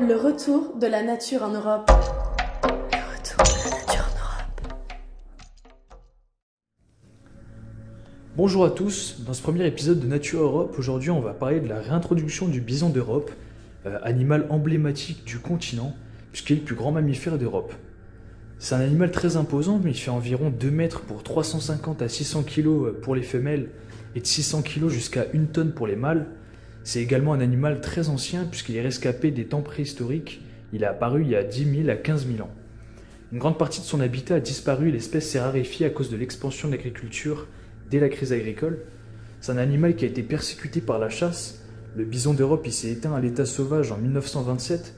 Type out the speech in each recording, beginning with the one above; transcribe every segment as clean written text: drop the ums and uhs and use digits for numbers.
Le retour de la nature en Europe. Le retour de la nature en Europe. Bonjour à tous, dans ce premier épisode de Nature Europe, aujourd'hui on va parler de la réintroduction du bison d'Europe, animal emblématique du continent, puisqu'il est le plus grand mammifère d'Europe. C'est un animal très imposant, mais il fait environ 2 mètres pour 350 à 600 kg pour les femelles et de 600 kg jusqu'à 1 tonne pour les mâles. C'est également un animal très ancien puisqu'il est rescapé des temps préhistoriques. Il est apparu il y a 10 000 à 15 000 ans. Une grande partie de son habitat a disparu et l'espèce s'est raréfiée à cause de l'expansion de l'agriculture dès la crise agricole. C'est un animal qui a été persécuté par la chasse. Le bison d'Europe il s'est éteint à l'état sauvage en 1927.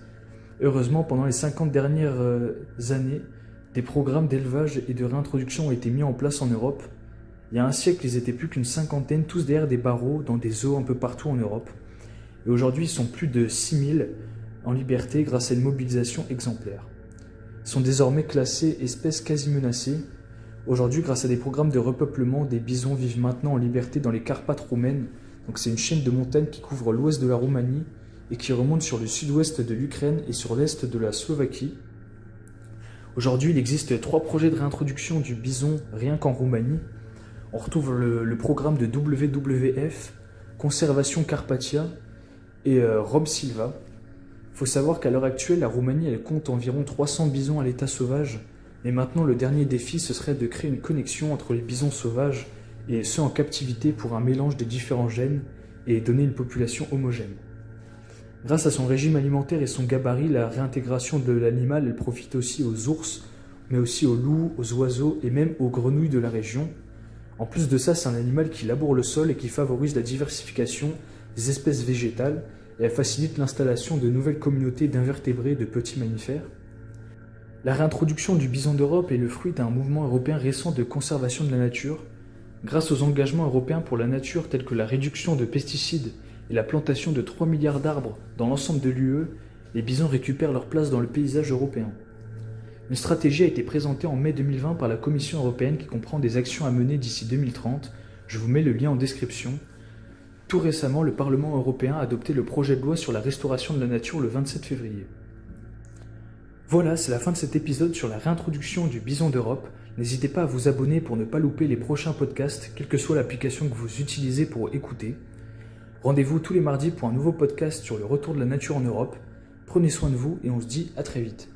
Heureusement, pendant les 50 dernières années, des programmes d'élevage et de réintroduction ont été mis en place en Europe. Il y a un siècle, ils étaient plus qu'une cinquantaine, tous derrière des barreaux, dans des zoos un peu partout en Europe. Et aujourd'hui, ils sont plus de 6000 en liberté grâce à une mobilisation exemplaire. Ils sont désormais classés espèces quasi menacées. Aujourd'hui, grâce à des programmes de repeuplement, des bisons vivent maintenant en liberté dans les Carpates roumaines. Donc c'est une chaîne de montagnes qui couvre l'ouest de la Roumanie et qui remonte sur le sud-ouest de l'Ukraine et sur l'est de la Slovaquie. Aujourd'hui, il existe 3 projets de réintroduction du bison rien qu'en Roumanie. On retrouve le programme de WWF, Conservation Carpathia et Rob Silva. Il faut savoir qu'à l'heure actuelle, la Roumanie elle compte environ 300 bisons à l'état sauvage. Mais maintenant, le dernier défi, ce serait de créer une connexion entre les bisons sauvages et ceux en captivité pour un mélange des différents gènes et donner une population homogène. Grâce à son régime alimentaire et son gabarit, la réintégration de l'animal elle profite aussi aux ours, mais aussi aux loups, aux oiseaux et même aux grenouilles de la région. En plus de ça, c'est un animal qui laboure le sol et qui favorise la diversification des espèces végétales et elle facilite l'installation de nouvelles communautés d'invertébrés et de petits mammifères. La réintroduction du bison d'Europe est le fruit d'un mouvement européen récent de conservation de la nature. Grâce aux engagements européens pour la nature tels que la réduction de pesticides et la plantation de 3 milliards d'arbres dans l'ensemble de l'UE, les bisons récupèrent leur place dans le paysage européen. Une stratégie a été présentée en mai 2020 par la Commission européenne qui comprend des actions à mener d'ici 2030. Je vous mets le lien en description. Tout récemment, le Parlement européen a adopté le projet de loi sur la restauration de la nature le 27 février. Voilà, c'est la fin de cet épisode sur la réintroduction du bison d'Europe. N'hésitez pas à vous abonner pour ne pas louper les prochains podcasts, quelle que soit l'application que vous utilisez pour écouter. Rendez-vous tous les mardis pour un nouveau podcast sur le retour de la nature en Europe. Prenez soin de vous et on se dit à très vite.